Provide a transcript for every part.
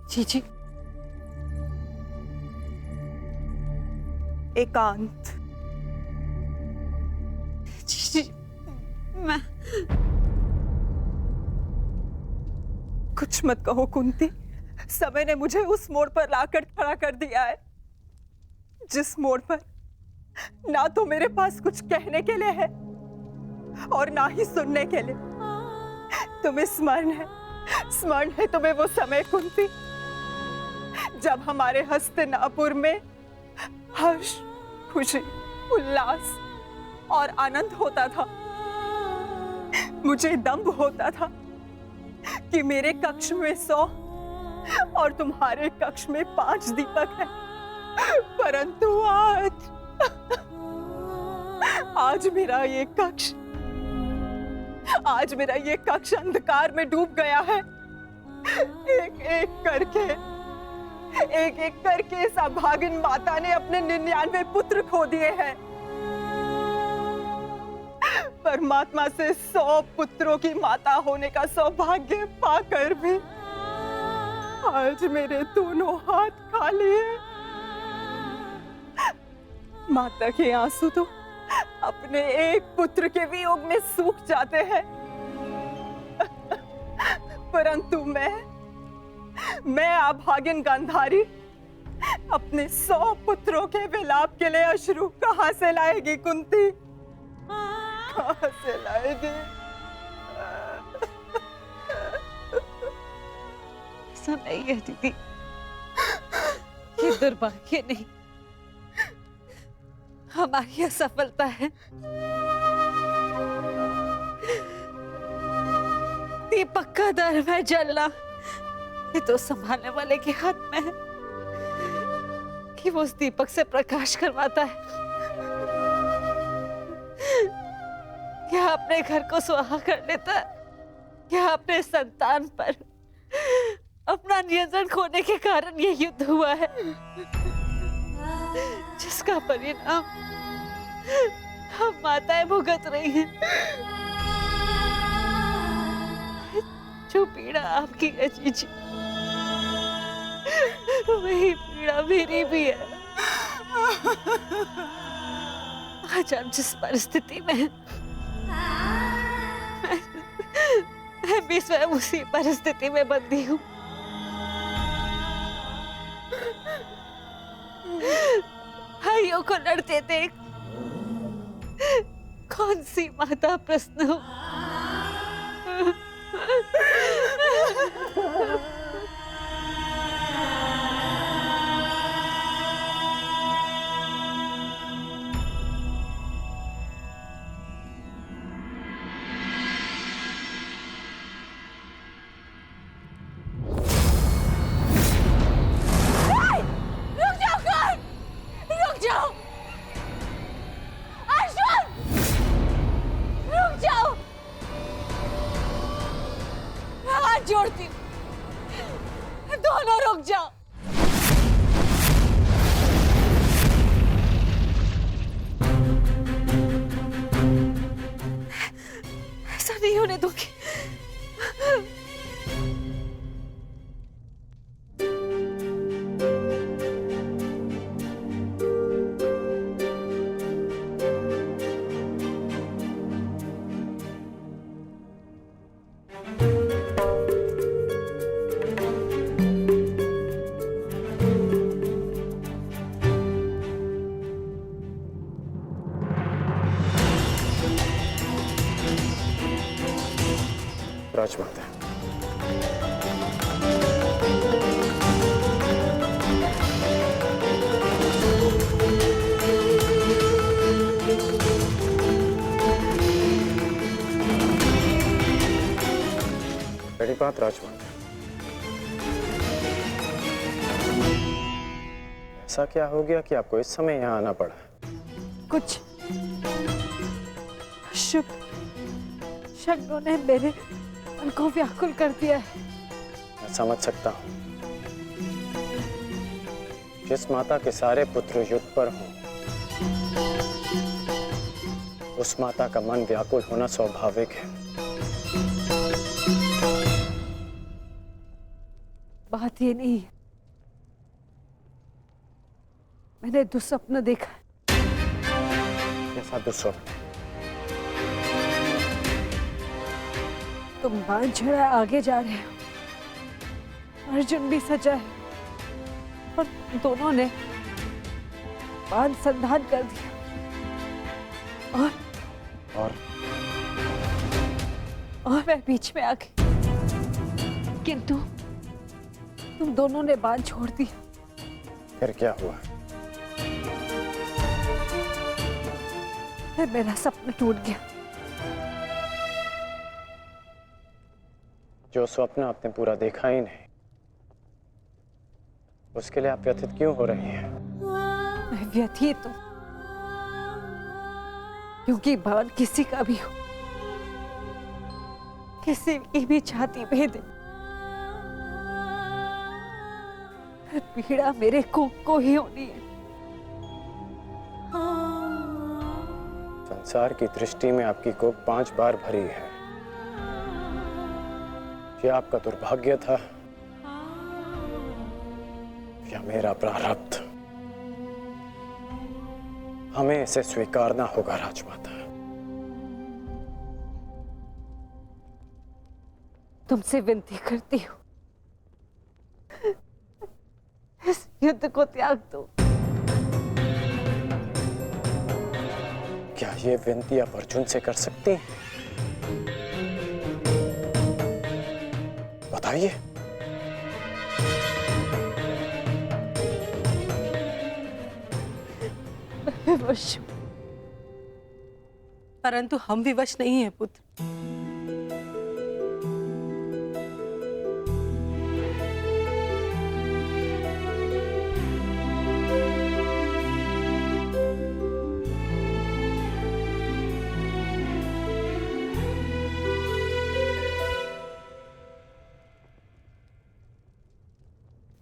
जी। एकांत। जी मैं कुछ मत कहो कुंती, समय ने मुझे उस मोड़ पर लाकर खड़ा कर दिया है जिस मोड़ पर ना तो मेरे पास कुछ कहने के लिए है और ना ही सुनने के लिए। तुम्हें स्मरण है तुम्हें वो समय कुंती, जब हमारे हस्तिनापुर में हर्ष, खुशी, उल्लास और आनंद होता था। मुझे दंभ होता था कि मेरे कक्ष में 100 और तुम्हारे कक्ष में 5 दीपक हैं, परंतु आज मेरा ये कक्ष अंधकार में डूब गया है। एक एक करके इस अभागिन माता ने अपने 99 पुत्र खो दिए हैं। परमात्मा से 100 पुत्रों की माता होने का सौभाग्य पाकर भी आज मेरे दोनों हाथ खाली हैं। माता के आंसू तो अपने एक पुत्र के वियोग में सूख जाते हैं, परंतु मैं अभागिन गांधारी अपने 100 पुत्रों के विलाप के लिए अश्रु कहां से लाएगी कुंती? कहां से लाएगी? ऐसा नहीं है दीदी, ये दुर्भाग्य नहीं, हमारी असफलता है। दीपक का दर में जलना ये तो संभालने वाले के हाथ में है कि वो उस दीपक से प्रकाश करवाता है या अपने घर को सुहा कर लेता है या अपने संतान पर अपना नियंत्रण खोने के कारण ये युद्ध हुआ है, जिसका परिणाम हम माताएं भुगत रही हैं। जो पीड़ा आपकी है जीजी, वही पीड़ा मेरी भी है। आज हम जिस परिस्थिति में हैं, मैं भी स्वयं उसी परिस्थिति में बंधी हूँ। भाइयों को लड़ते देख कौन सी माता प्रश्न हो। जोड़ती हूँ, दोनों रुक जाओ। ऐसा नहीं होने दूंगी। राजमाता, बड़ी बात राजमाता, ऐसा क्या हो गया कि आपको इस समय यहाँ आना पड़ा? कुछ शुभ शब्दों ने मेरे मन को व्याकुल कर दिया है। मैं समझ सकता हूँ। जिस माता के सारे पुत्र युद्ध पर हों, उस माता का मन व्याकुल होना स्वाभाविक है। बात बात ये नहीं है। मैंने दुस्वप्न देखा है। कैसा दुस्वप्न? तुम बांध चढ़ा आगे जा रहे हो, अर्जुन भी सजा है, और दोनों ने बांध संधान कर दिया। और मैं बीच में आ गई, किंतु तुम दोनों ने बांध छोड़ दिया। फिर क्या हुआ? फिर मेरा सपना टूट गया। जो स्वप्न आपने पूरा देखा ही नहीं, उसके लिए आप व्यथित क्यों हो रही हैं? मैं व्यथित हूं क्योंकि बाण किसी का भी हो, किसी की भी छाती भेदे, फिर पीड़ा मेरे को ही होनी है। संसार की दृष्टि में आपकी कोख 5 बार भरी है। यह आपका दुर्भाग्य था या मेरा प्रारब्ध? हमें इसे स्वीकारना होगा राजमाता। तुमसे विनती करती हूँ, इस युद्ध को त्याग दो। क्या ये विनती आप अर्जुन से कर सकती हैं? बताइए। मैं विवश हूं। परंतु हम विवश नहीं हैं पुत्र।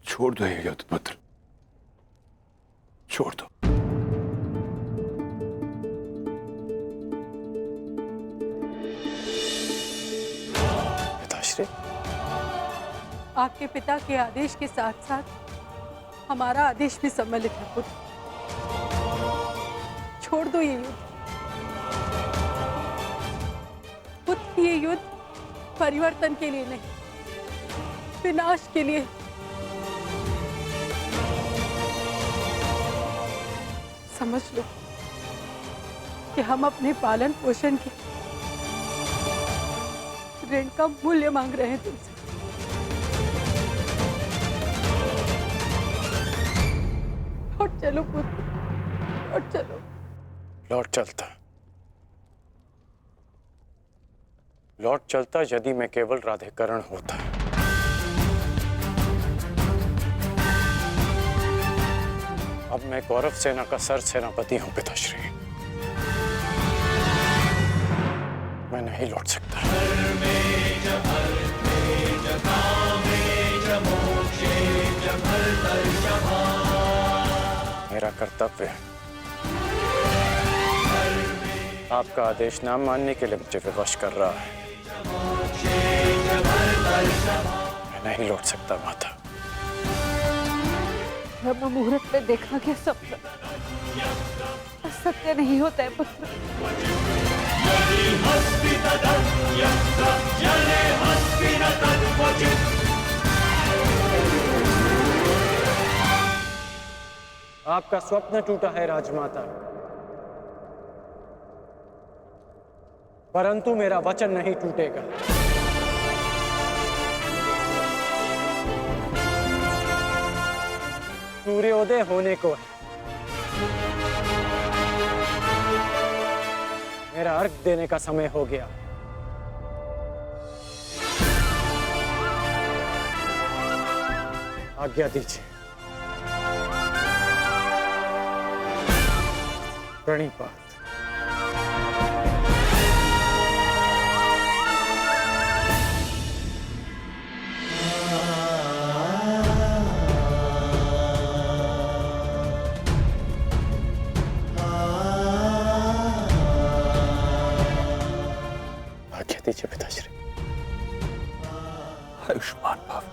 छोड़ दो ये युद्ध पुत्र, छोड़ दो। पिताश्री, आपके पिता के आदेश के साथ साथ हमारा आदेश भी सम्मिलित है पुत्र। छोड़ दो ये युद्ध पुत्र। ये युद्ध परिवर्तन के लिए नहीं, विनाश के लिए। समझ लो कि हम अपने पालन पोषण के ऋण का मूल्य मांग रहे हैं तुमसे। लौट चलो पुत्र, लौट चलो। लौट चलता, लौट चलता यदि मैं केवल राधेकरण होता। अब मैं कौरव सेना का सर सेनापति हूं पिताश्री। मैं नहीं लौट सकता। मेरा कर्तव्य आपका आदेश न मानने के लिए मुझे विवश कर रहा है। मैं नहीं लौट सकता माता। ब्रह्म मुहूर्त में देखा गया सपना सत्य नहीं होता है पुत्र। आपका स्वप्न टूटा है राजमाता, परंतु मेरा वचन नहीं टूटेगा। सूर्योदय होने को है। मेरा अर्घ देने का समय हो गया। आज्ञा दीजिए। प्रणिपात। आज्ञा दीजिए पिताश्री। आयुष्मान भव।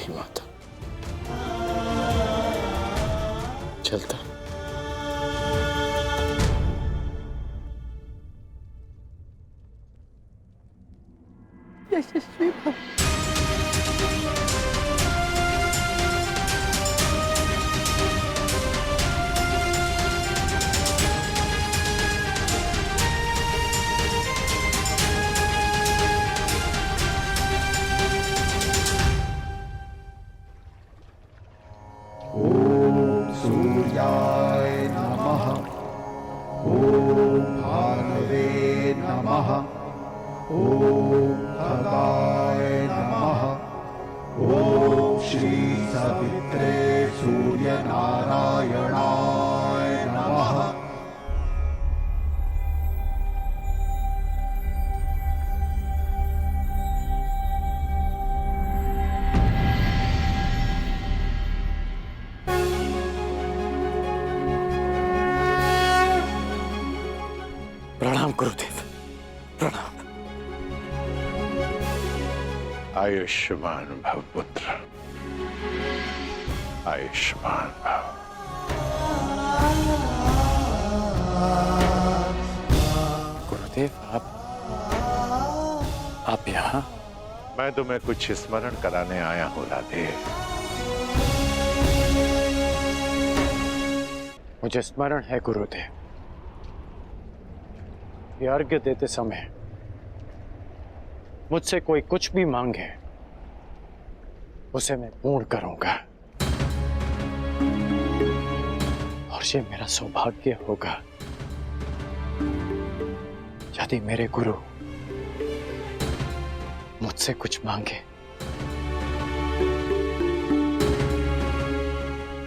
नहीं माता, चलता। यशस्वी भव। सूर्याय नमः। ॐ भानवे नमः। ॐ खगाय नमः। ॐ श्री सवित्रे सूर्यनारायणाय नमः। प्रणाम गुरुदेव, प्रणाम। आयुष्मान भव पुत्र, आयुष्मान भव। गुरुदेव, आप यहाँ? मैं तुम्हें कुछ स्मरण कराने आया हूँ राधे। मुझे स्मरण है गुरुदेव, ये अर्घ्य देते समय मुझसे कोई कुछ भी मांगे उसे मैं पूर्ण करूंगा, और ये मेरा सौभाग्य होगा यदि मेरे गुरु मुझसे कुछ मांगे।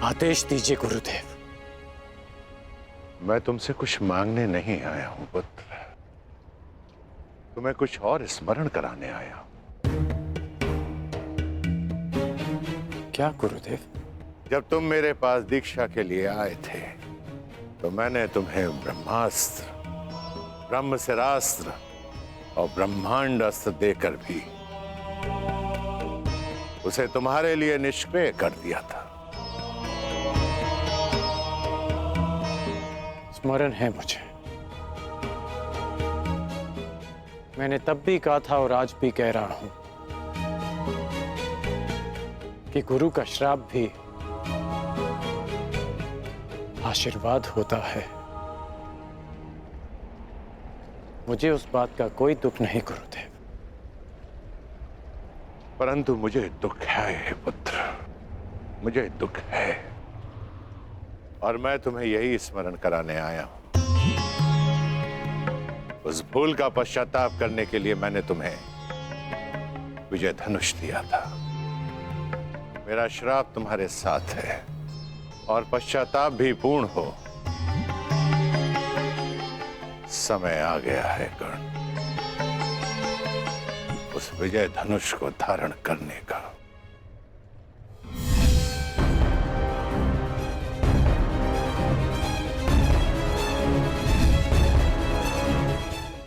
आदेश दीजिए गुरुदेव। मैं तुमसे कुछ मांगने नहीं आया हूं पुत्र, तुम्हें कुछ और स्मरण कराने आया हूं। क्या गुरुदेव? जब तुम मेरे पास दीक्षा के लिए आए थे तो मैंने तुम्हें ब्रह्मास्त्र, ब्रह्मशिरास्त्र और ब्रह्मांड अस्त्र देकर भी उसे तुम्हारे लिए निष्क्रिय कर दिया था। स्मरण है मुझे, मैंने तब भी कहा था और आज भी कह रहा हूं कि गुरु का श्राप भी आशीर्वाद होता है। मुझे उस बात का कोई दुख नहीं गुरुदेव। परंतु मुझे दुख है पुत्र, मुझे दुख है, और मैं तुम्हें यही स्मरण कराने आया हूं। उस भूल का पश्चाताप करने के लिए मैंने तुम्हें विजय धनुष दिया था। मेरा श्राप तुम्हारे साथ है और पश्चाताप भी पूर्ण हो। समय आ गया है कर्ण, उस विजय धनुष को धारण करने का।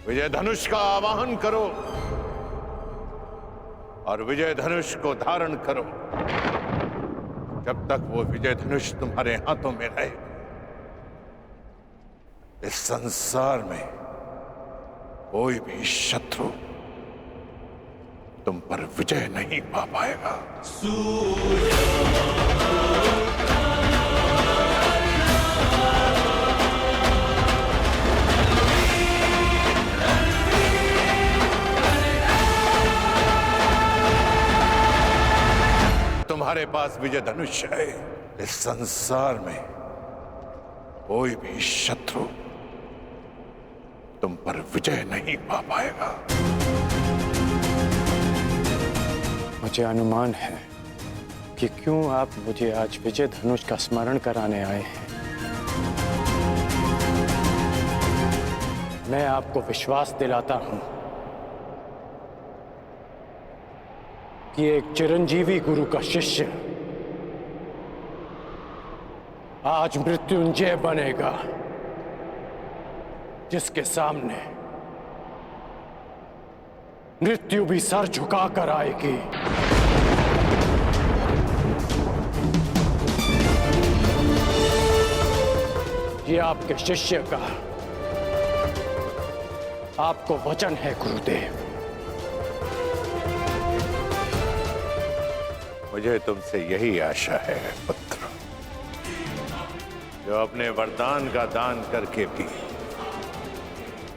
विजय धनुष का आवाहन करो और विजय धनुष को धारण करो। जब तक वो विजय धनुष तुम्हारे हाथों में रहे, इस संसार में कोई भी शत्रु तुम पर विजय नहीं पा पाएगा। तुम्हारे पास विजय धनुष है, इस संसार में कोई भी शत्रु तुम पर विजय नहीं पा पाएगा। मुझे अनुमान है कि क्यों आप मुझे आज विजय धनुष का स्मरण कराने आए हैं। मैं आपको विश्वास दिलाता हूं कि एक चिरंजीवी गुरु का शिष्य आज मृत्युंजय बनेगा, जिसके सामने मृत्यु भी सर झुकाकर आएगी। मुझे आपके शिष्य का आपको वचन है गुरुदेव। मुझे तुमसे यही आशा है पुत्र, जो अपने वरदान का दान करके भी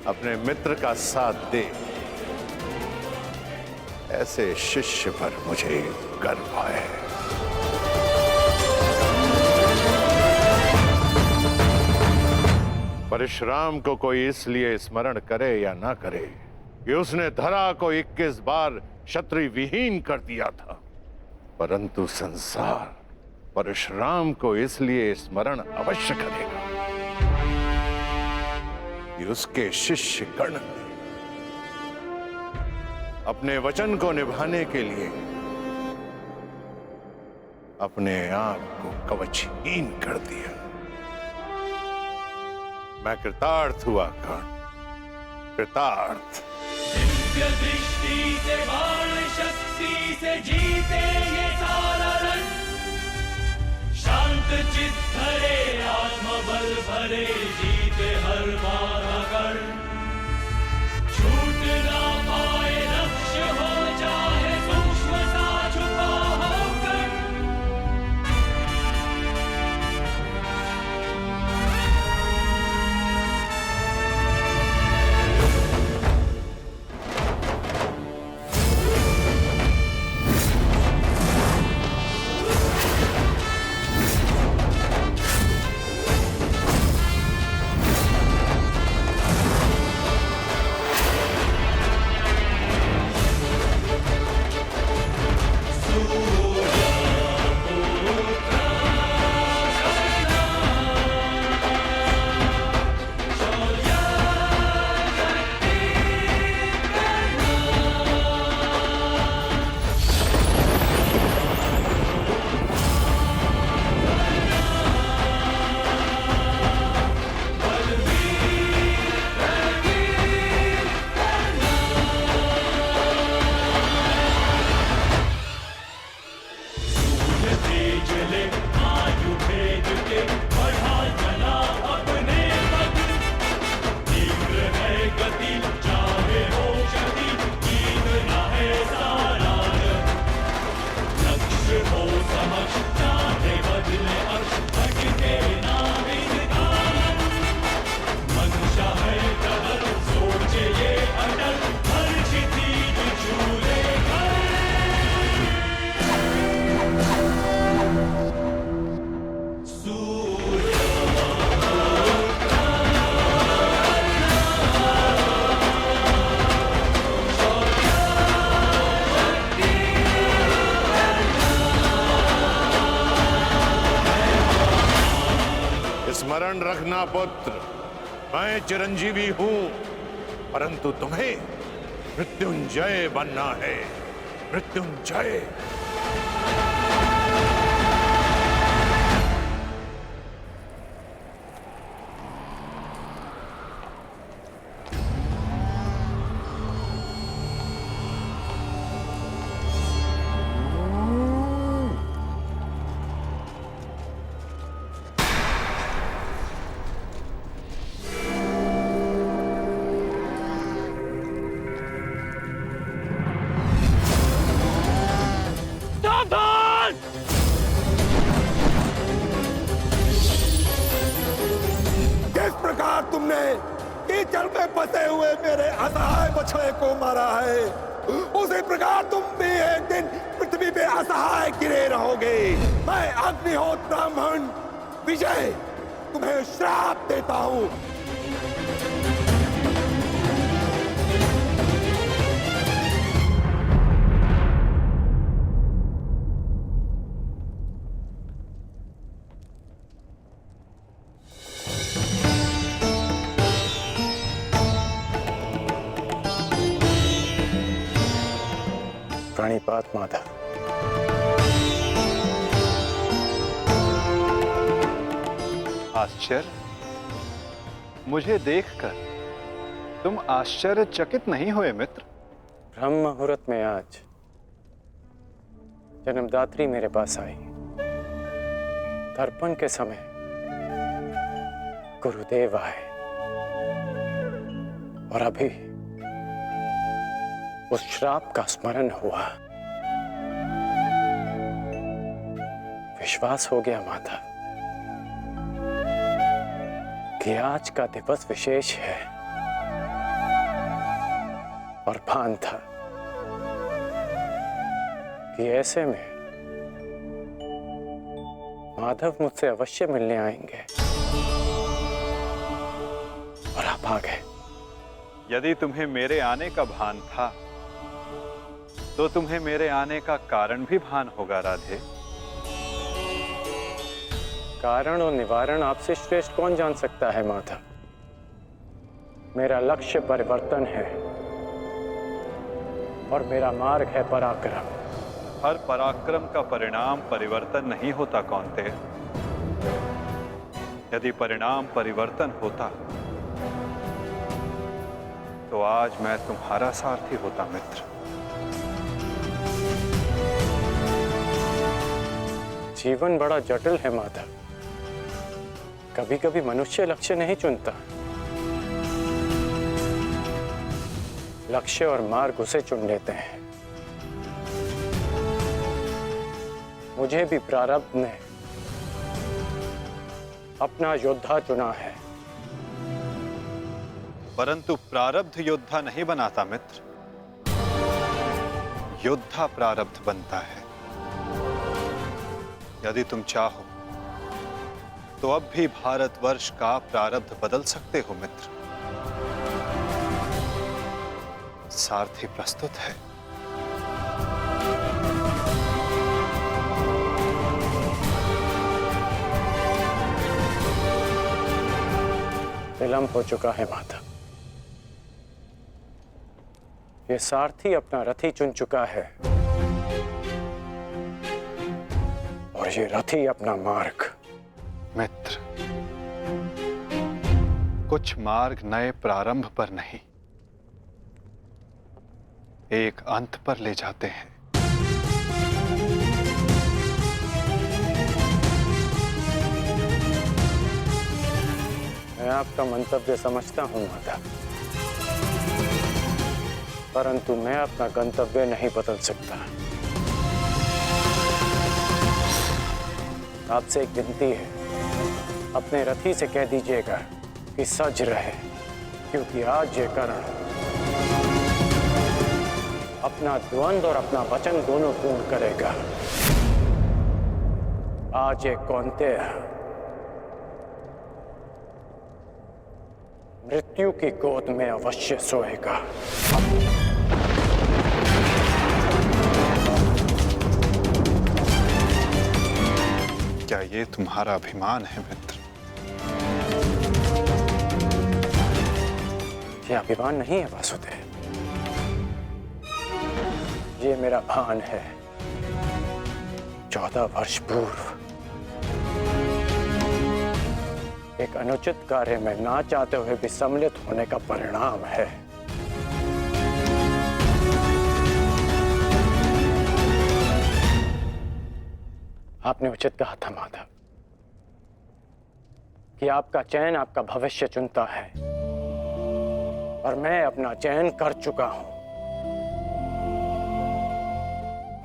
अपने मित्र का साथ दे, ऐसे शिष्य पर मुझे गर्व है। परशुराम को कोई इसलिए स्मरण करे या ना करे कि उसने धरा को 21 बार क्षत्रिय विहीन कर दिया था, परंतु संसार परशुराम को इसलिए स्मरण अवश्य करेगा कि उसके शिष्य गण ने अपने वचन को निभाने के लिए अपने आप को कवचहीन कर दिया। मैं कृतार्थ हुआ कर्ण, कृतार्थ। दिव्य दृष्टि से बाण शक्ति से जीते ये सारा रण, शांत चित्त धरे आत्मबल भरे जीते हर बाधा गढ़। छूट ना पाए लक्ष्य हो चाहे सूक्ष्म सा छुपा होकर। स्मरण रखना पुत्र, मैं चिरंजीवी हूं, परंतु तुम्हें मृत्युंजय बनना है, मृत्युंजय। किस प्रकार तुमने कीचड़ में फंसे हुए मेरे असहाय बछड़े को मारा है, उसी प्रकार तुम भी एक दिन पृथ्वी पे असहाय गिरे रहोगे। मैं अग्निहोत्र ब्राह्मण विजय तुम्हें श्राप देता हूं। प्रणिपात माता। आश्चर्य, मुझे देखकर तुम आश्चर्यचकित नहीं हुए मित्र? ब्रह्म मुहूर्त में आज जन्मदात्री मेरे पास आई। दर्पण के समय गुरुदेव आए और अभी उस श्राप का स्मरण हुआ। विश्वास हो गया माता कि आज का दिवस विशेष है और भान था कि ऐसे में माधव मुझसे अवश्य मिलने आएंगे और आप आ गए। यदि तुम्हें मेरे आने का भान था तो तुम्हें मेरे आने का कारण भी भान होगा राधे। कारण और निवारण आपसे श्रेष्ठ कौन जान सकता है माधव। मेरा लक्ष्य परिवर्तन है और मेरा मार्ग है पराक्रम। हर पराक्रम का परिणाम परिवर्तन नहीं होता कौन्तेय। यदि परिणाम परिवर्तन होता तो आज मैं तुम्हारा सारथी होता मित्र। जीवन बड़ा जटिल है माधव। कभी कभी मनुष्य लक्ष्य नहीं चुनता, लक्ष्य और मार्ग उसे चुन लेते हैं। मुझे भी प्रारब्ध ने अपना योद्धा चुना है। परंतु प्रारब्ध योद्धा नहीं बनाता मित्र, योद्धा प्रारब्ध बनता है। यदि तुम चाहो तो अब भी भारतवर्ष का प्रारब्ध बदल सकते हो मित्र। सारथी प्रस्तुत है। विलंब हो चुका है माता। ये सारथी अपना रथी चुन चुका है और ये रथी अपना मार्ग। मित्र, कुछ मार्ग नए प्रारंभ पर नहीं, एक अंत पर ले जाते हैं। मैं आपका मंतव्य समझता हूं माता, परंतु मैं अपना गंतव्य नहीं बदल सकता। आपसे एक विनती है, अपने रथी से कह दीजिएगा कि सज रहे, क्योंकि आज ये करण अपना द्वंद्व और अपना वचन दोनों पूर्ण करेगा। आज ये कौन्तेय मृत्यु की गोद में अवश्य सोएगा। क्या ये तुम्हारा अभिमान है मित्र? ये अभिमान नहीं है वासुदेव, ये मेरा भान है। 14 वर्ष पूर्व एक अनुचित कार्य में ना चाहते हुए भी सम्मिलित होने का परिणाम है। आपने उचित कहा था माधव कि आपका चयन आपका भविष्य चुनता है और मैं अपना चयन कर चुका हूं।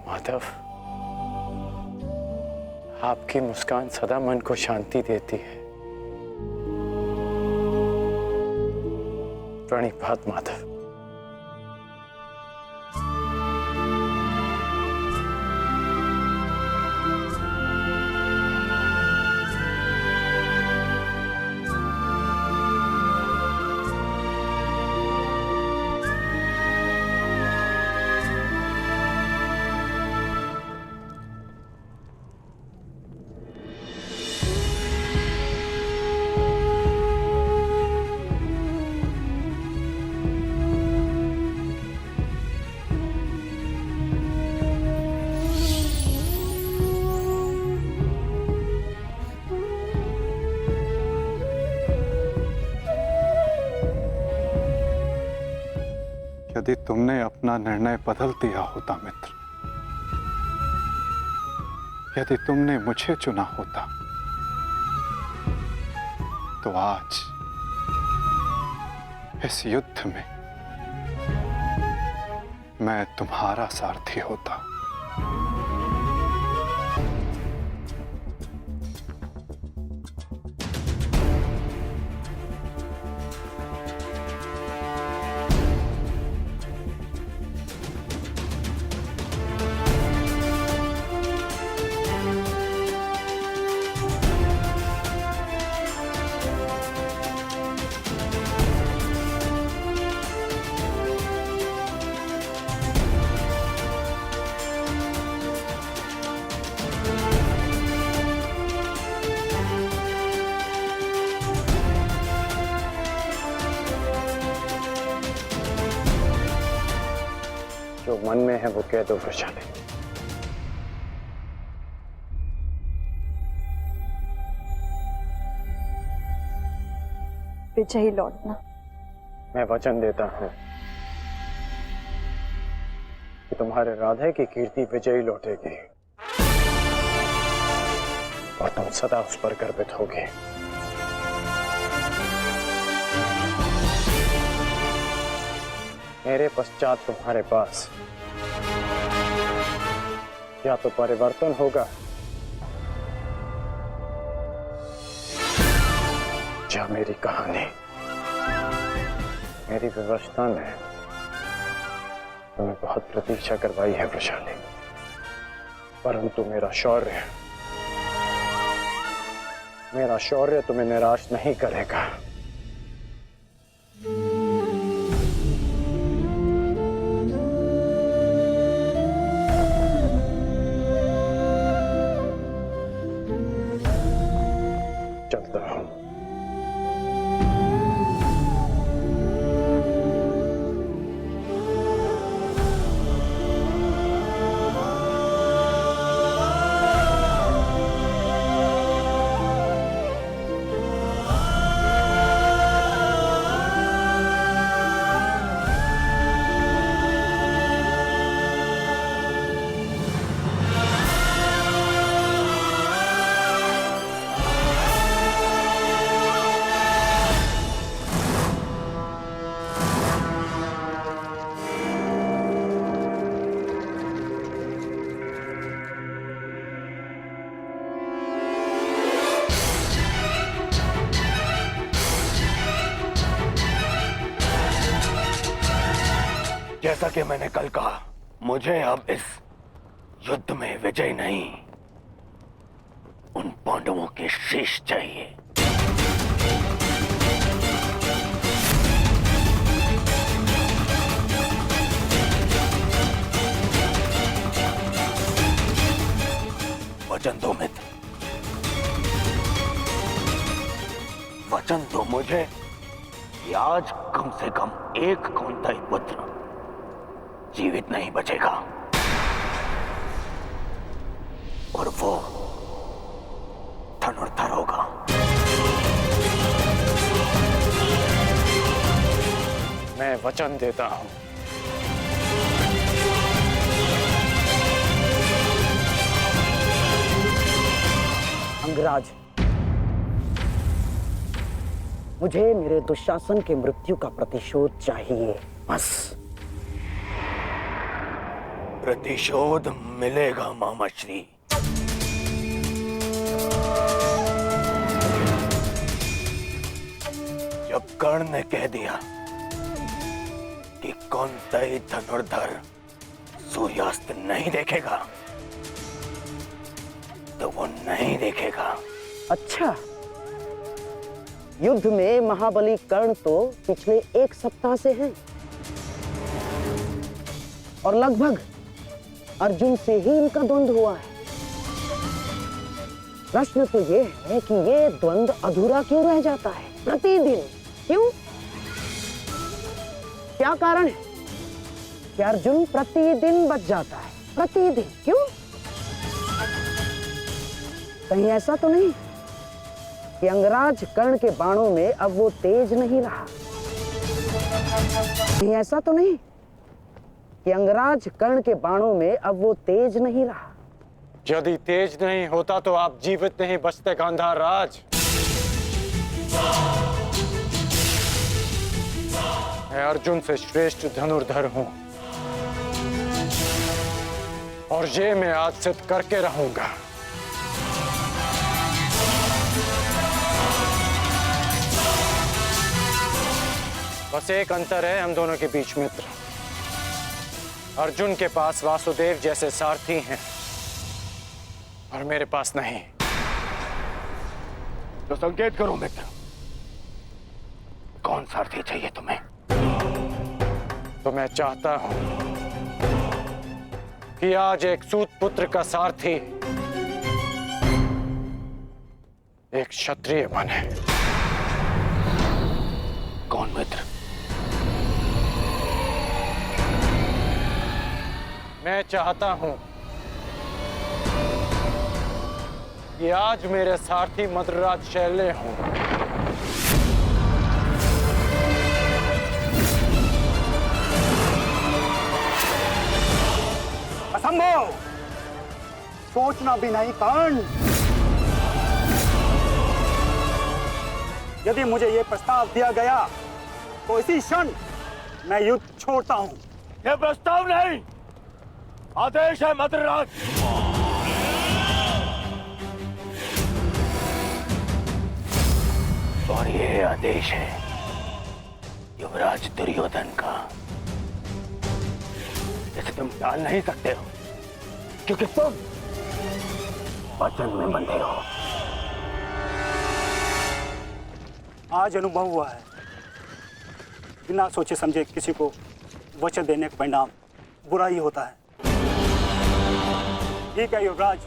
माधव, आपकी मुस्कान सदा मन को शांति देती है। प्रणिपात माधव। यदि तुमने अपना निर्णय बदल दिया होता मित्र, यदि तुमने मुझे चुना होता तो आज इस युद्ध में मैं तुम्हारा सारथी होता। जो मन में है वो कह दो वृषाली। विजयी लौटना। मैं वचन देता हूं कि तुम्हारे राधे की कीर्ति विजयी लौटेगी और तुम सदा उस पर गर्वित होगे। मेरे पश्चात तुम्हारे पास या तो परिवर्तन होगा या मेरी कहानी। मेरी व्यवस्था ने तुम्हें बहुत प्रतीक्षा करवाई है वृषाली, परंतु मेरा शौर्य तुम्हें निराश नहीं करेगा। चलता हूं। जैसा कि मैंने कल कहा, मुझे अब इस युद्ध में विजय नहीं, उन पांडवों के शीश चाहिए। वचन दो मित्र, वचन दो मुझे कि आज कम से कम एक कौंतेय पुत्र जीवित नहीं बचेगा और वो धनुर्धर होगा। मैं वचन देता हूं। अंगराज, मुझे मेरे दुशासन के मृत्यु का प्रतिशोध चाहिए, बस। प्रतिशोध मिलेगा मामाश्री। जब कर्ण ने कह दिया कि कौंतेय धनुर्धर सूर्यास्त नहीं देखेगा तो वो नहीं देखेगा। अच्छा, युद्ध में महाबली कर्ण तो पिछले 1 सप्ताह से हैं और लगभग अर्जुन से ही इनका द्वंद्व हुआ है। प्रश्न तो ये है कि ये द्वंद्व अधूरा क्यों रह जाता है प्रतिदिन? क्यों? क्या कारण है कि अर्जुन प्रतिदिन बच जाता है? प्रतिदिन क्यों? कहीं ऐसा तो नहीं कि अंगराज कर्ण के बाणों में अब वो तेज नहीं रहा? कहीं ऐसा तो नहीं कि अंगराज कर्ण के बाणों में अब वो तेज नहीं रहा? यदि तेज नहीं होता तो आप जीवित नहीं बचते गांधार राज। मैं अर्जुन से श्रेष्ठ धनुर्धर हूं और ये मैं आज सिद्ध करके रहूंगा। बस एक अंतर है हम दोनों के बीच, मित्र। अर्जुन के पास वासुदेव जैसे सारथी हैं और मेरे पास नहीं। तो संकेत करो मित्र, कौन सारथी चाहिए तुम्हें? तो मैं चाहता हूं कि आज एक सूत पुत्र का सारथी एक क्षत्रिय बने। कौन मित्र? मैं चाहता हूं कि आज मेरे सारथी मद्रराज शैल्य हों। असंभव, सोचना भी नहीं कर्ण। यदि मुझे यह प्रस्ताव दिया गया तो इसी क्षण मैं युद्ध छोड़ता हूं। यह प्रस्ताव नहीं, आदेश है मद्रराज। और यह आदेश है युवराज दुर्योधन का। इसे तुम टाल नहीं सकते हो, क्योंकि तुम वचन में बंधे हो। आज अनुभव हुआ है, बिना सोचे समझे किसी को वचन देने का परिणाम बुरा ही होता है। ठीक है युवराज,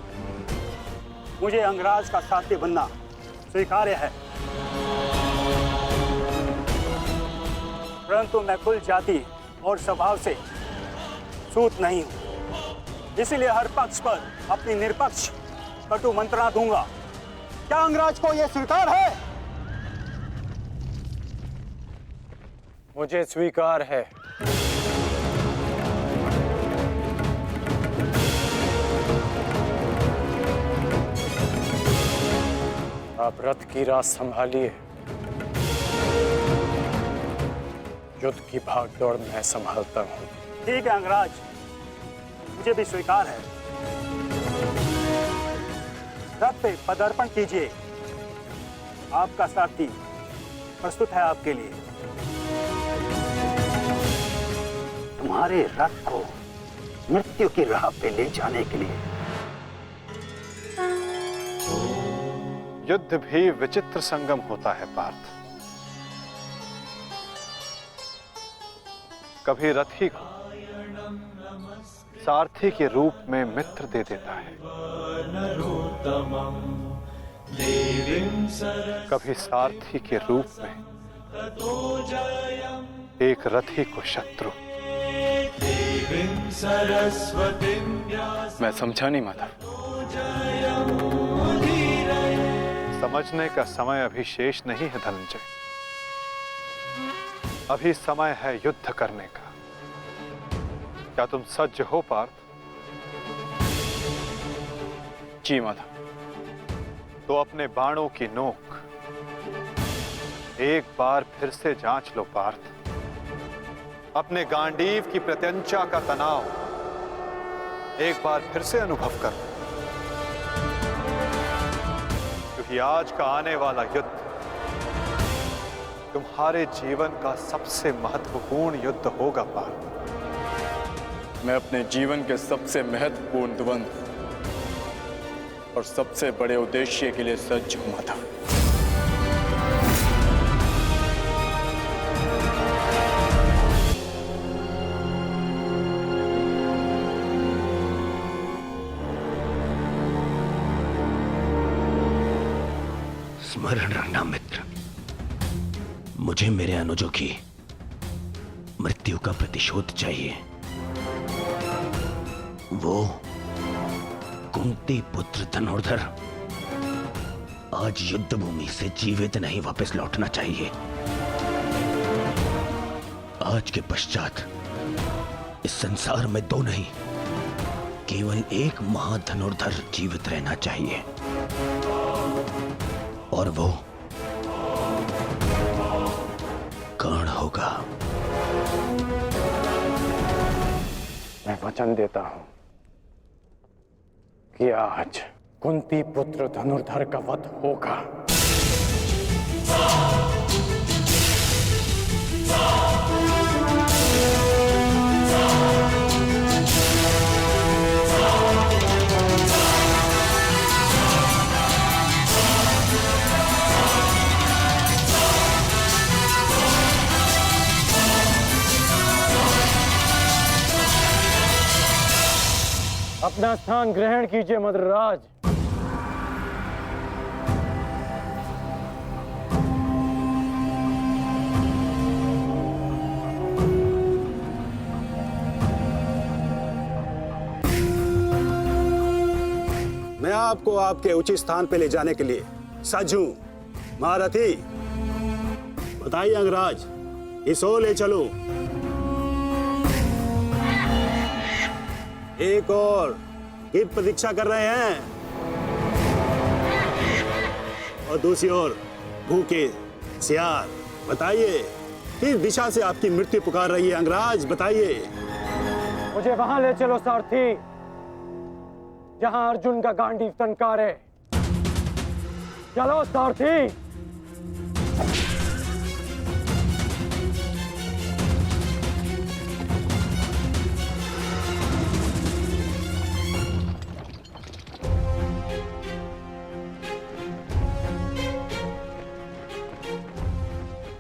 मुझे अंगराज का साथी बनना स्वीकार्य है, परंतु मैं कुल जाति और स्वभाव से सूत नहीं हूं, इसीलिए हर पक्ष पर अपनी निरपक्ष कटु मंत्रणा दूंगा। क्या अंगराज को यह स्वीकार है? मुझे स्वीकार है। आप रथ की राह संभालिए, युद्ध की भागदौड़ मैं संभालता हूं। ठीक है अंगराज, मुझे भी स्वीकार है। रथ पे पदार्पण कीजिए, आपका सारथी प्रस्तुत है आपके लिए। तुम्हारे रथ को मृत्यु की राह पे ले जाने के लिए। युद्ध भी विचित्र संगम होता है पार्थ। कभी रथी को सारथी के रूप में मित्र दे देता है, कभी सारथी के रूप में एक रथी को शत्रु। मैं समझा नहीं माता। समझने का समय अभी शेष नहीं है धनंजय। अभी समय है युद्ध करने का। क्या तुम सज्ज हो पार्थ? जी माता। तो अपने बाणों की नोक एक बार फिर से जांच लो पार्थ। अपने गांडीव की प्रत्यंचा का तनाव एक बार फिर से अनुभव कर, क्योंकि आज का आने वाला युद्ध तुम्हारे जीवन का सबसे महत्वपूर्ण युद्ध होगा पार्थ। मैं अपने जीवन के सबसे महत्वपूर्ण द्वंद्व और सबसे बड़े उद्देश्य के लिए सज्ज हूं माता। स्मरण रखना मित्र, मुझे मेरे अनुजों की मृत्यु का प्रतिशोध चाहिए। वो कुंती पुत्र धनुर्धर आज युद्ध भूमि से जीवित नहीं वापस लौटना चाहिए। आज के पश्चात इस संसार में दो नहीं, केवल एक महाधनुर्धर जीवित रहना चाहिए, और वो होगा। मैं वचन देता हूं कि आज कुंती पुत्र धनुर्धर का वध होगा। अपना स्थान ग्रहण कीजिए मद्रराज। मैं आपको आपके उचित स्थान पे ले जाने के लिए सज्ज हूं। महारथी, बताइए अंगराज, इस ओर ले चलो। एक और की प्रतीक्षा कर रहे हैं और दूसरी ओर भूखे सियार। बताइए किस दिशा से आपकी मृत्यु पुकार रही है अंगराज, बताइए। मुझे वहां ले चलो सारथी, जहां अर्जुन का गांडीव टंकार है। चलो सारथी।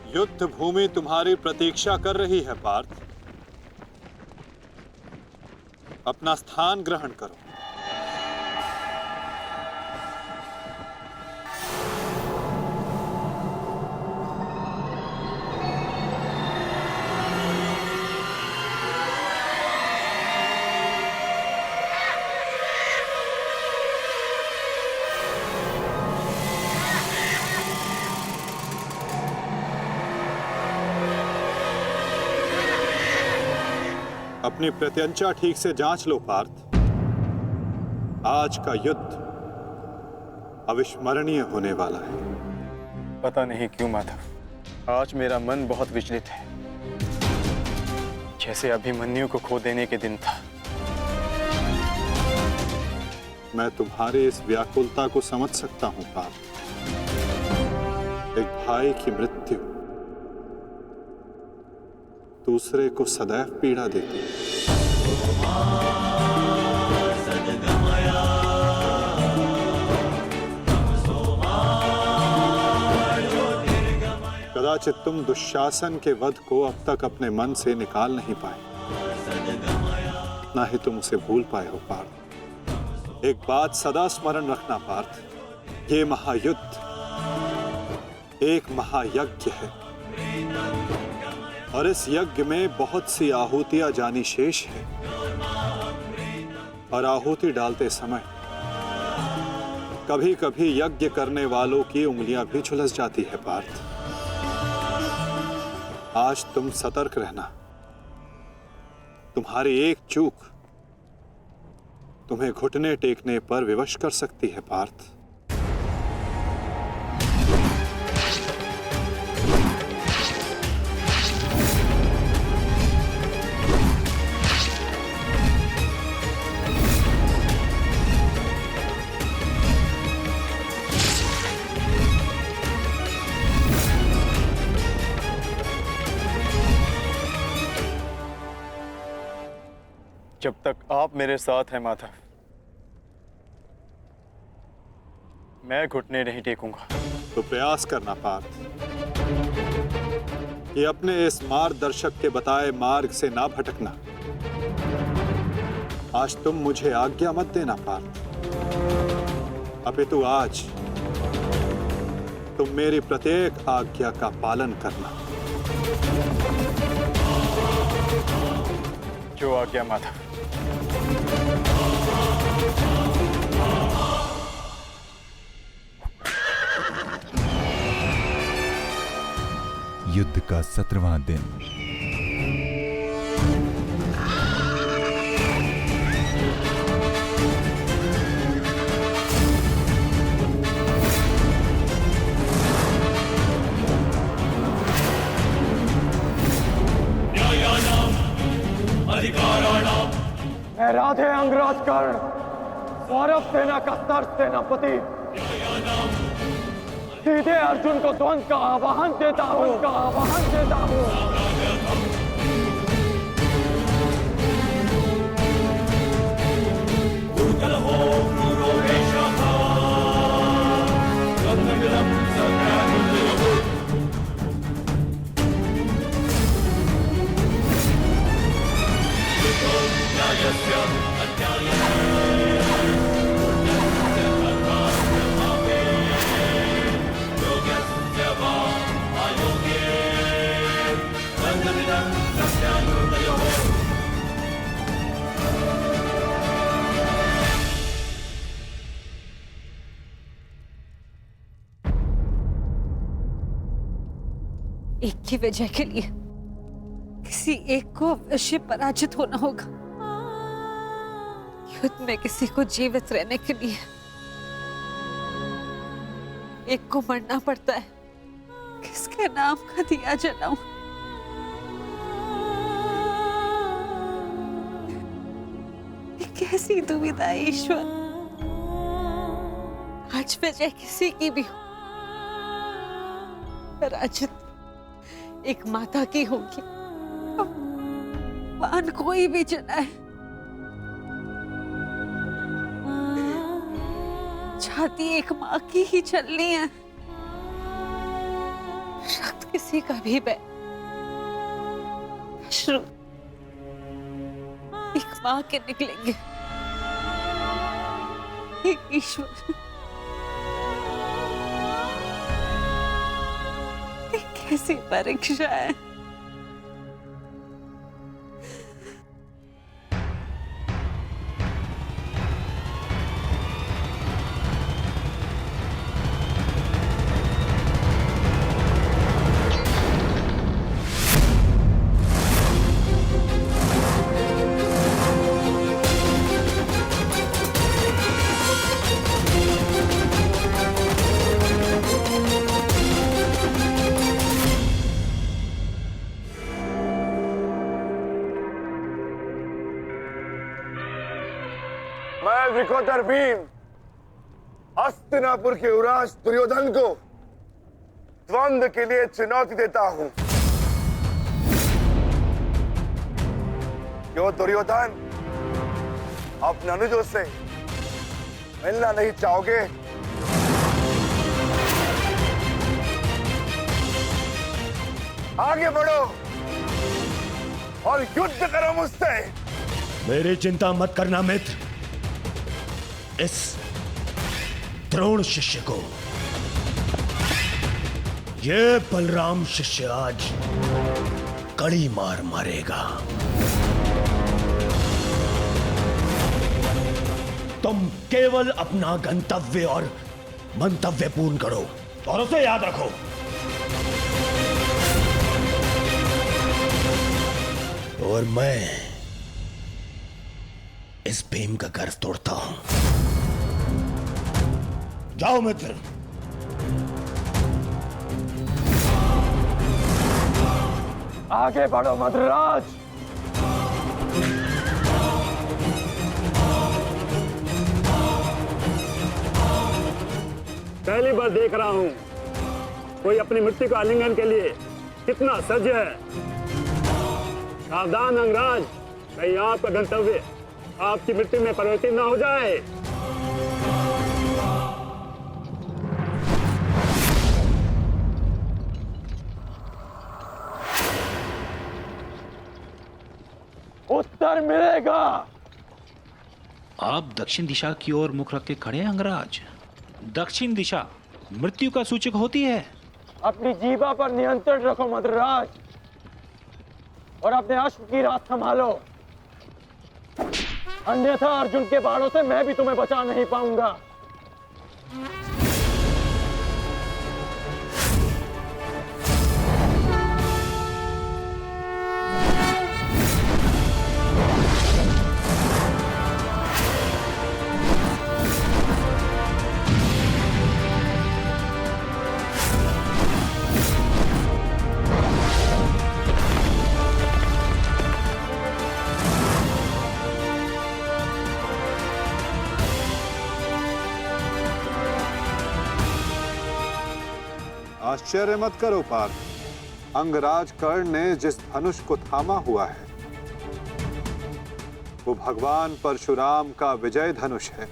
युद्ध भूमि तुम्हारी प्रतीक्षा कर रही है पार्थ। अपना स्थान ग्रहण करो। अपनी प्रत्यंचा ठीक से जांच लो पार्थ। आज का युद्ध अविस्मरणीय होने वाला है। पता नहीं क्यों माधव, आज मेरा मन बहुत विचलित है, जैसे अभिमन्यु को खो देने के दिन था। मैं तुम्हारी इस व्याकुलता को समझ सकता हूं पार्थ। एक भाई की मृत्यु दूसरे को सदैव पीड़ा देती है। कदाचित तुम दुशासन के वध को अब तक अपने मन से निकाल नहीं पाए, ना ही तुम उसे भूल पाए हो पार्थ। एक बात सदा स्मरण रखना पार्थ, ये महायुद्ध एक महायज्ञ है और इस यज्ञ में बहुत सी आहुतियां जानी शेष है। और आहुति डालते समय कभी कभी यज्ञ करने वालों की उंगलियां भी झुलस जाती है पार्थ। आज तुम सतर्क रहना। तुम्हारी एक चूक तुम्हें घुटने टेकने पर विवश कर सकती है पार्थ। जब तक आप मेरे साथ हैं माधव, मैं घुटने नहीं टेकूंगा। तो प्रयास करना पार्थ कि अपने इस मार्गदर्शक के बताए मार्ग से ना भटकना। आज तुम मुझे आज्ञा मत देना पार्थ, अपितु आज तुम मेरी प्रत्येक आज्ञा का पालन करना। जो आज्ञा माधव। युद्ध का 17वां दिन। राधे अंगराज कर्ण, सौरभ सेना का सर सेनापति, सीधे अर्जुन को द्वंद का आवाहन देता हूं। एक की वजह के लिए किसी एक को अवश्य पराजित होना होगा। युद्ध में किसी को जीवित रहने के लिए एक को मरना पड़ता है। किसके नाम का दिया जलाऊं? ये कैसी दुविधा है ईश्वर। आज वजह किसी की भी हो, पराजित एक माता की होगी। बाण कोई भी चलाए, छाती एक माँ की ही चलनी है। रक्त किसी का भी बहे, अश्रु एक माँ के निकलेंगे। हे ईश्वर, ये कैसी परीक्षा है। मैं विकोदर भीम हस्तिनापुर के युवराज दुर्योधन को द्वंद्व के लिए चुनौती देता हूं। क्यों दुर्योधन, अपने अनुजों से मिलना नहीं चाहोगे? आगे बढ़ो और युद्ध करो मुझसे। मेरी चिंता मत करना मित्र। इस द्रोण शिष्य को, ये बलराम शिष्य आज कड़ी मार मारेगा। तुम केवल अपना गंतव्य और मंतव्य पूर्ण करो और उसे याद रखो। और मैं इस भीम का गर्व तोड़ता हूं। जाओ मित्र। आगे बढ़ो मद्रराज। पहली बार देख रहा हूं कोई अपनी मृत्यु का आलिंगन के लिए कितना सज्ज है। सावधान अंगराज, कहीं आपका गंतव्य आपकी मृत्यु में परिवर्तित न हो जाए। उत्तर मिलेगा। आप दक्षिण दिशा की ओर मुख रख के खड़े हैं अंगराज। दक्षिण दिशा मृत्यु का सूचक होती है। अपनी जीवा पर नियंत्रण रखो मद्रराज, और अपने अश्व की रात संभालो, अन्यथा अर्जुन के बाणों से मैं भी तुम्हें बचा नहीं पाऊंगा। आश्चर्य मत करो पार्थ, अंगराज कर्ण ने जिस धनुष को थामा हुआ है वो भगवान परशुराम का विजय धनुष है।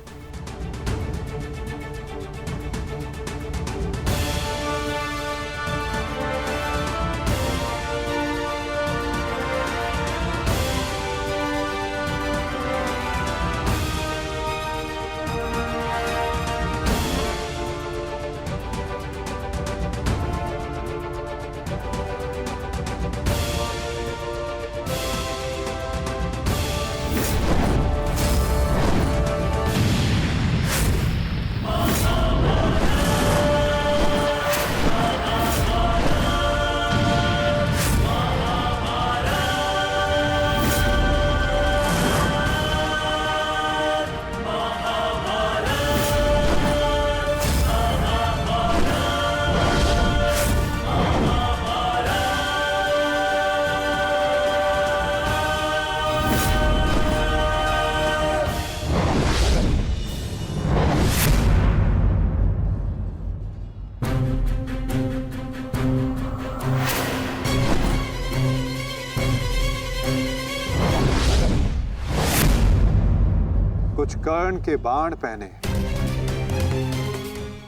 कुछ कर्ण के बाण पहने हैं,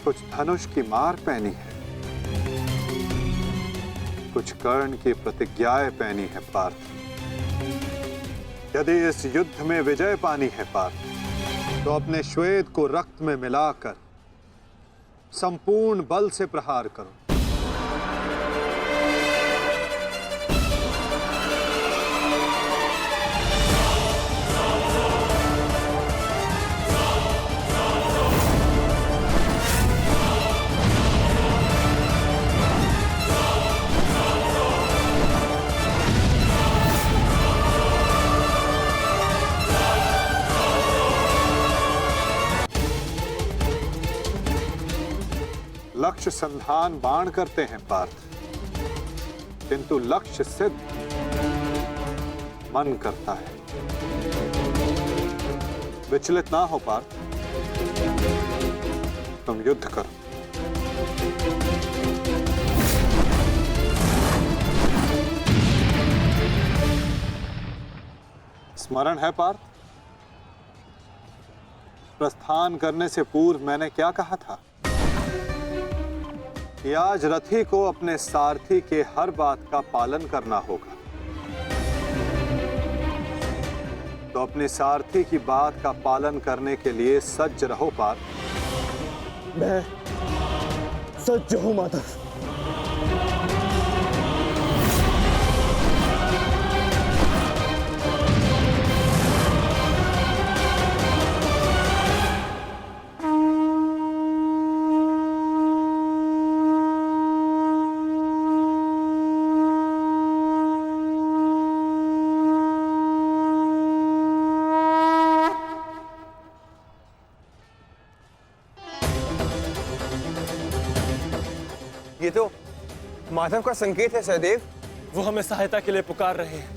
कुछ धनुष की मार पहनी है, कुछ कर्ण की प्रतिज्ञाएं पहनी है पार्थ। यदि इस युद्ध में विजय पानी है पार्थ, तो अपने श्वेत को रक्त में मिलाकर संपूर्ण बल से प्रहार करो। लक्ष्य संधान बाण करते हैं पार्थ, किंतु लक्ष्य सिद्ध मन करता है। विचलित ना हो पार्थ, तुम युद्ध करो। स्मरण है पार्थ, प्रस्थान करने से पूर्व मैंने क्या कहा था कि आज रथी को अपने सारथी के हर बात का पालन करना होगा। तो अपने सारथी की बात का पालन करने के लिए सज्ज रहो पार्थ। मैं सज्ज हूं माधव। ये तो माधव का संकेत है सहदेव। वो हमें सहायता के लिए पुकार रहे हैं।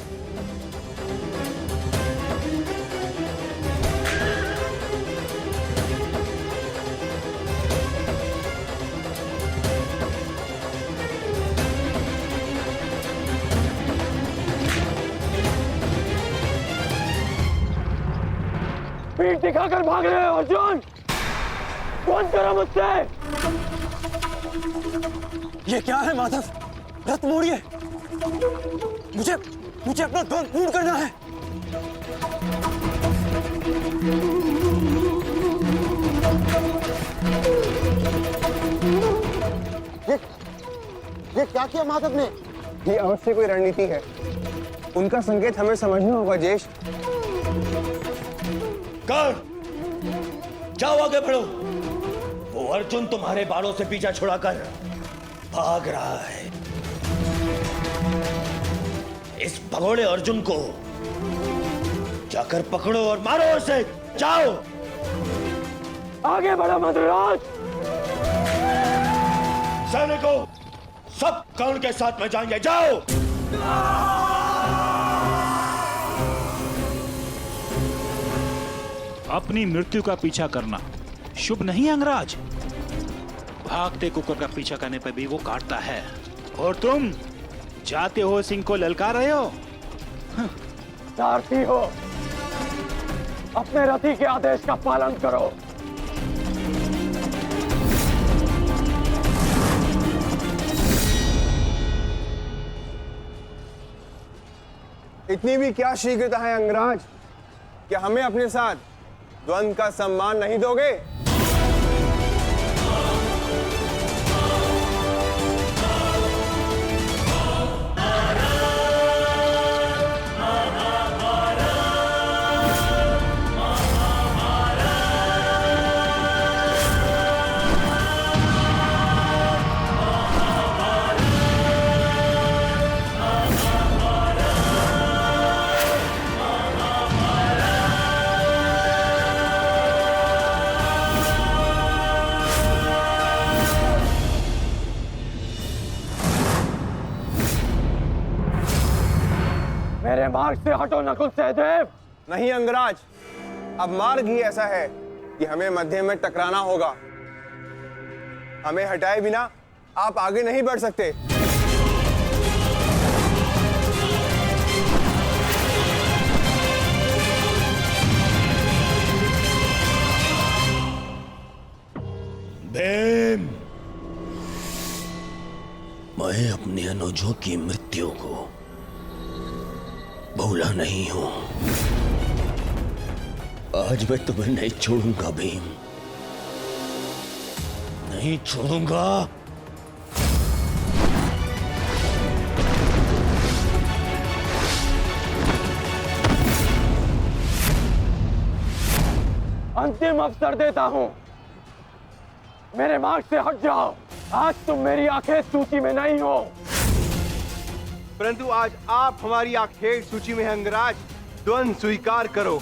पीठ दिखाकर भाग रहे हो अर्जुन, बंद करो मुझसे। ये क्या है माधव? रथ मोड़िए, मुझे अपना ध्वज पूर्ण करना है। ये क्या किया माधव ने? ये अवश्य कोई रणनीति है। उनका संकेत हमें समझना होगा ज्येष्ठ। जाओ आगे बढ़ो। वो अर्जुन तुम्हारे बालों से पीछा छुड़ाकर भाग रहा है। इस भगोड़े अर्जुन को जाकर पकड़ो और मारो उसे। जाओ आगे बढ़ो मंत्रीराज। सैनिकों, सब कर्ण के साथ में जाएंगे। जाओ। अपनी मृत्यु का पीछा करना शुभ नहीं अंगराज। भागते कुकुर का पीछा करने पर भी वो काटता है, और तुम जाते हो सिंह को ललकार रहे हो। सारथी हो, अपने रथी के आदेश का पालन करो। इतनी भी क्या शीघ्रता है अंगराज, कि हमें अपने साथ द्वंद्व का सम्मान नहीं दोगे? मेरे मार्ग से हटो नकुल सहदेव। नहीं अंगराज, अब मार्ग ही ऐसा है कि हमें मध्य में टकराना होगा। हमें हटाए बिना आप आगे नहीं बढ़ सकते। भीम, मैं अपने अनुजों की मृत्यु को भूला नहीं हूं। आज मैं तुम्हें नहीं छोड़ूंगा भीम, नहीं छोड़ूंगा। अंतिम अवसर देता हूं, मेरे मार्ग से हट जाओ। आज तुम मेरी आंखें सूची में नहीं हो, परंतु आज आप हमारी आखेट सूची में हैं अंगराज। द्वंद्व स्वीकार करो।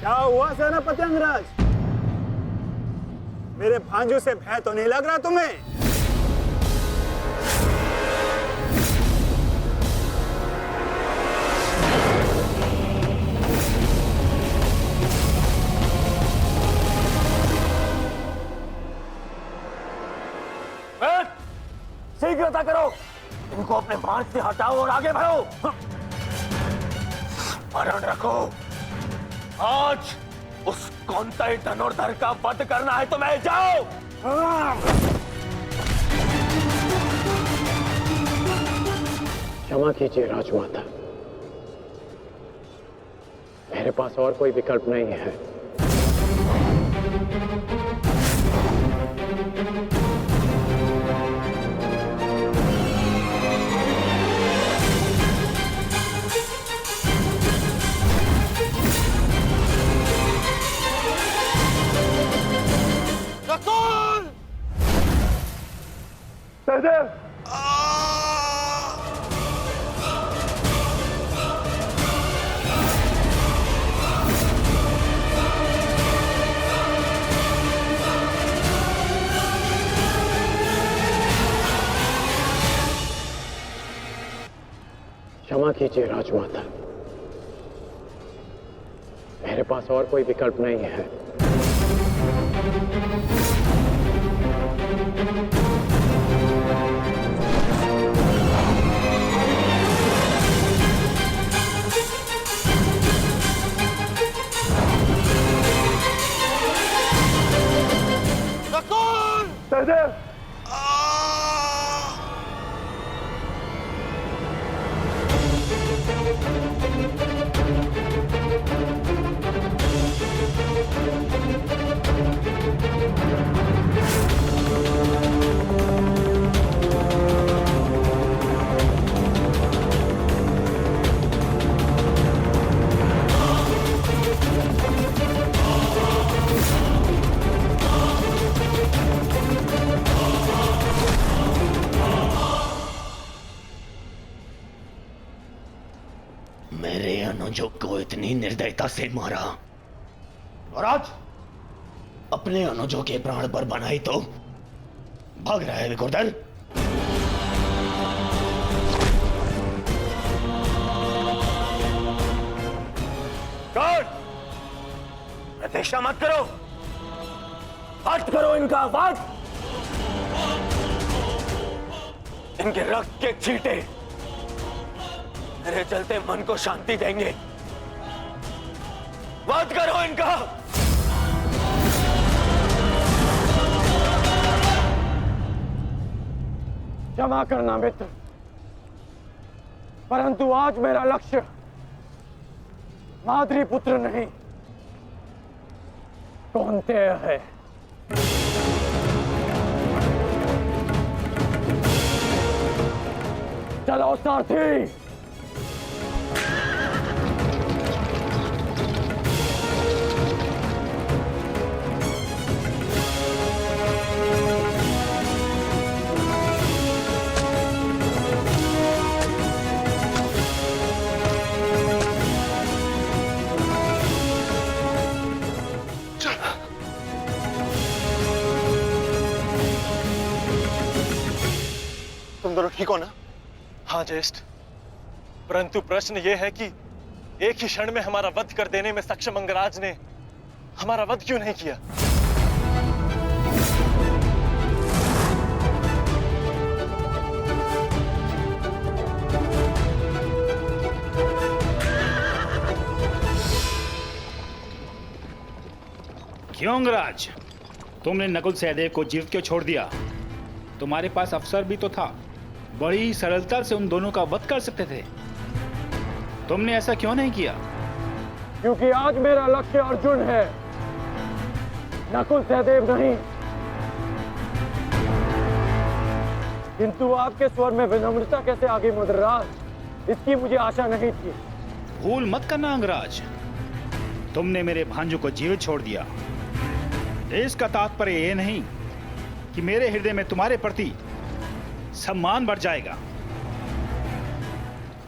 क्या हुआ सेनापति अंगराज? मेरे भांजू से भय तो नहीं लग रहा तुम्हें? शीघ्रता करो, इनको अपने मार्ग से हटाओ और आगे बढ़ो। स्मरण रखो, आज उस कौंतई धनुर्धर का वध करना है तुम्हें। जाओ। क्षमा कीजिए राजमाता, मेरे पास और कोई विकल्प नहीं है। सहदेव, क्षमा कीजिए राजमाता, मेरे पास और कोई विकल्प नहीं है। सहदेव, मेरे अनुजों को इतनी निर्दयता से मारा और आज अपने अनुजों के प्राण पर बनाई तो भाग रहा है विकुर्दर। गार्ड, प्रतीक्षा मत करो, वध करो इनका वध। इनके रक्त के छींटे मेरे चलते मन को शांति देंगे। वध करो इनका। क्षमा करना मित्र, परंतु आज मेरा लक्ष्य माद्री पुत्र नहीं कौन्तेय है। चलो सारथी। तुम दोनों ठीक हो ना? हाँ ज्येष्ठ, परंतु प्रश्न यह है कि एक ही क्षण में हमारा वध कर देने में सक्षम अंगराज ने हमारा वध क्यों नहीं किया? क्यों अंगराज, तुमने नकुल सहदेव को जीवित क्यों छोड़ दिया? तुम्हारे पास अवसर भी तो था, बड़ी सरलता से उन दोनों का वध कर सकते थे। तुमने ऐसा क्यों नहीं किया? क्योंकि आज मेरा लक्ष्य अर्जुन है, नकुल सहदेव नहीं। किंतु आपके स्वर में विनम्रता कैसे आ गई मदराज, इसकी मुझे आशा नहीं थी। भूल मत करना अंगराज, तुमने मेरे भांजों को जीवित छोड़ दिया। इसका तात्पर्य यह नहीं कि मेरे हृदय में तुम्हारे प्रति सम्मान बढ़ जाएगा।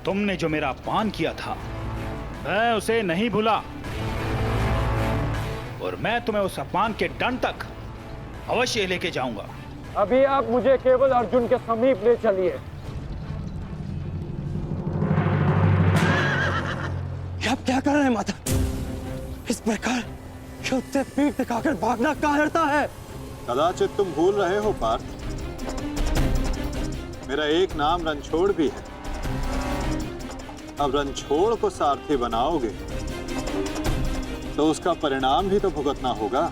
तुमने जो मेरा अपमान किया था मैं उसे नहीं भूला, और मैं तुम्हें उस अपमान के दंड तक अवश्य लेके जाऊंगा। अभी आप मुझे केवल अर्जुन के समीप ले चलिए। आप क्या कर रहे हैं माता? इस प्रकार युद्ध से पीठ दिखाकर भागना कायरता है। कदाचित तुम भूल रहे हो पार्थ, मेरा एक नाम रणछोड़ भी है। अब रणछोड़ को सारथी बनाओगे तो उसका परिणाम भी तो भुगतना होगा।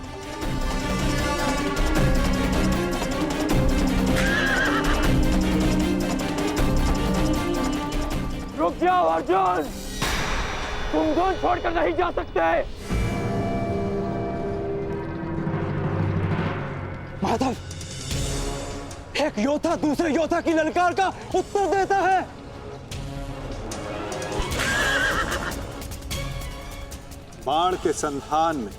रुक जाओ अर्जुन, तुम दोनों छोड़कर नहीं जा सकते। माधव, एक योद्धा दूसरे योद्धा की ललकार का उत्तर देता है। बाण के संधान में